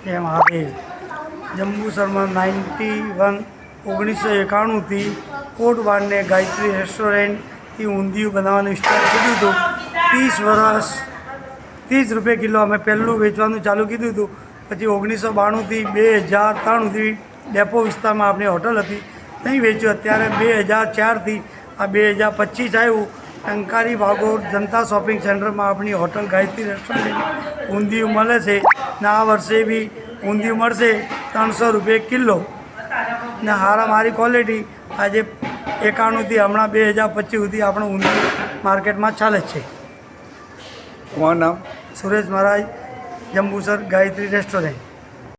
એ મહાદેવ જંબુસરમાં 1991 કોટવાડને ગાયત્રી રેસ્ટોરન્ટથી ઊંધિયું બનાવવાનું સ્ટાર્ટ કર્યું હતું. 30 વર્ષ 30 રૂપિયા કિલો અમે પહેલું વેચવાનું ચાલુ કીધું હતું. પછી 1992થી 2003 સુધી ડેપો વિસ્તારમાં આપણી હોટલ હતી, ત્યાં વેચ્યું. અત્યારે 2004થી આ 2025 આવ્યું ટંકારી વાગોર જનતા શોપિંગ સેન્ટરમાં આપણી હોટલ ગાયત્રી રેસ્ટોરન્ટ ઊંધિયું મળે છે. ને આ વર્ષે બી ઊંધિયું મળશે 300 રૂપિયા કિલો ને સારી ક્વોલિટી. આજે 91થી હમણાં 2025 સુધી આપણું ઊંધિયું માર્કેટમાં ચાલે છે. તમારું નામ? સુરેશ મહારાજ, જંબુસર ગાયત્રી રેસ્ટોરન્ટ.